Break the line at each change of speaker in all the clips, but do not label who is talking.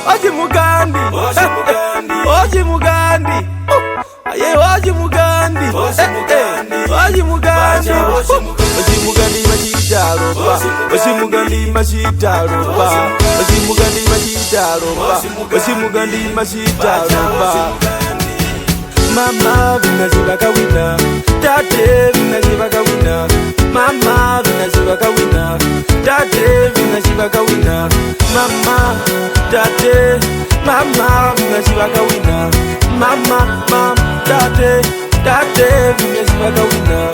Oji Mugandi, Oji Mugandi, aye Oji Mugandi, Oji Mugandi, Oji Mugandi machita roba, Oji Mugandi machita roba, Oji Mugandi machita roba, Oji Mugandi machita roba. Mama vinazibaka wina, tate vinazibaka wina. Mama vinazibaka wina, tate vinazibaka wina. Mama, tate, mama vinazibaka wina. Mama, tate vinazibaka wina.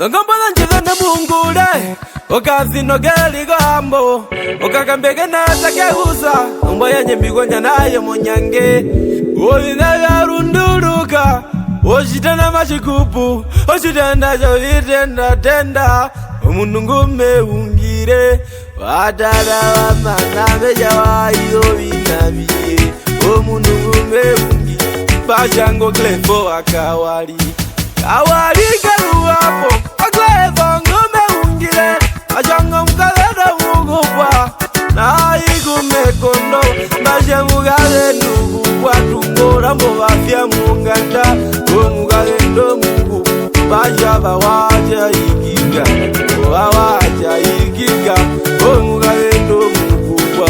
Ngambala njiva na bungule, okazino geli gambo, okakambege na takeuza, mba ya nyembigonya naye monyange. Oina ya runduruka, oshitana machikupu, oshitenda jovitenda tenda. Omundu ngume ungire, watara wa maname jawa iyo vinabiye. Omundu ngume ungire, pashango klefo akawali. Kawali karuwapo, aklefo ngume ungire. Pashango mkaleda mugubwa, na igume kondo. Bashe mugale nugubwa, tungora mbovafya munganda. Mugale ndo mugubwa, basha bawaja ikiga. Wawaja ikiga, mugale ndo mugubwa.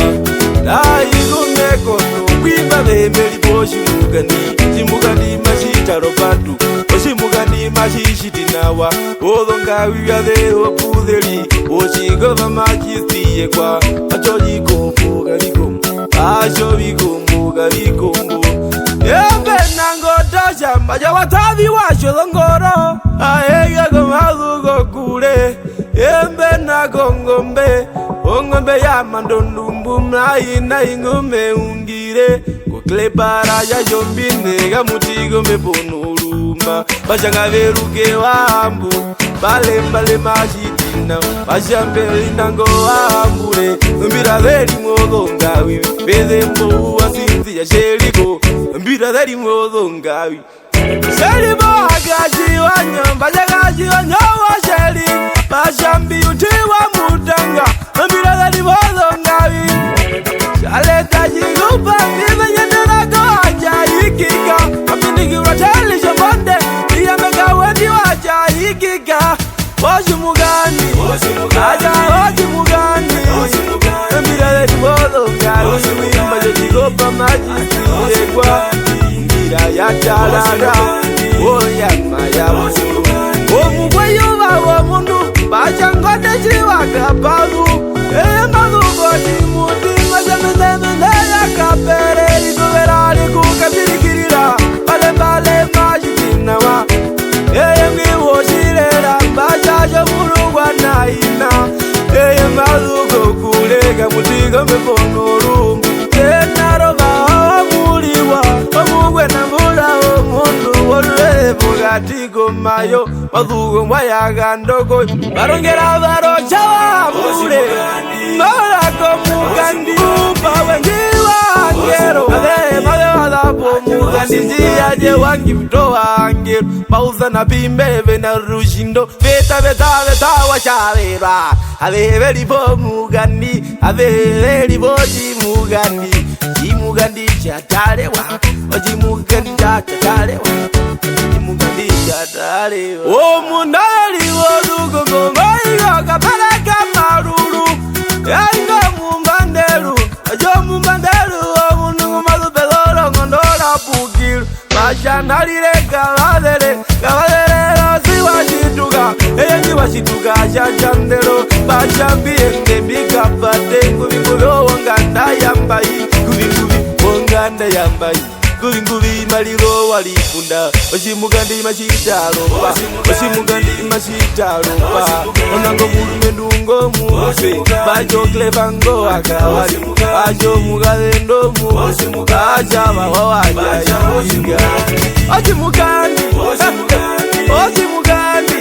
Na igume kondo, wimba bemeli boshi mugandi. Simugandi mashita robatu, Oshimugandi mashishitinawa. Odongawi yade opudeli, Oshigova majisiye kwa. Achojiko mbuga likombo, Ashobiko mbuga likombo. Embe nango tasha, maja watavi washo dongoro. Aega gomazu gokule, embe nago ngombe. Ongombe ya mandondumbu, na ingume ungire. Koklepara ya jombine, gamutigo me ponuruma. Bashanga veruke wambu, bale mashitina. Bashambeli nango wambure, mbira veri modongawi. Bedembo asinzi ya sheriko, mbira veri modongawi. Sheribo agaji wanyo, bashagaji wanyo wa sheri. Bashambi utiwa mutanga, mbira veri modongawi. Shaleta jigupa, vive yendera go aja ikiga. Kapindigi urachali shambonde, iya mega wedi waja ikiga. Oji Mugandi, aja Oji Mugandi. Mbira veri modongawi, wimba jigupa majisi yegwa. Mbira ya chalada, oya maya mundu. Omugwe yuba wa mundu, bachangote chiwa kapagu. Mazu godi mundi, mazemezemene ya kapere. Ituverali kukabirikirira, bale majitinawa. Mgiwoshirera, bashajo murugwa naina. Mazu gokulega, mutigo meponuru. Tenaroba omuliwa, omugwe na mula omundu. Oluevu gatigo mayo, mazugo mwayaga ndogo. Barongera barocha wamule, Marako Mugandi upa wengiwa angero. Male wadapo Mugandi ziyaje wangi mtoa angero. Pauza na bimbebe na rushindo, Veta washavera. Aveve lipo Mugandi, aveve lipo Mugandi. Mugandi chatalewa, Oji Mugandi chatalewa. Mugandi chatalewa. Omunali wodugo maiga kapeleka maruru. Ainga mumbanderu, ajo mumbanderu. Omunungu mazupeloro ngondora pukiru. Bashanalire kaladere siwa shituga. Eyengi wa shituga shachandero. Bashambiende mbika pate. Ngubi wonganda yambai. Ngubi wonganda yambai. Ngubi maliro walifunda. Oji Mugandi mashita roba, Oji Mugandi mashita roba. Onango mulume ndungo muse, bajo klebango akawali. Ajo mugalendo muse, aja wawaja yiga. Oji Mugandi, Oji Mugandi.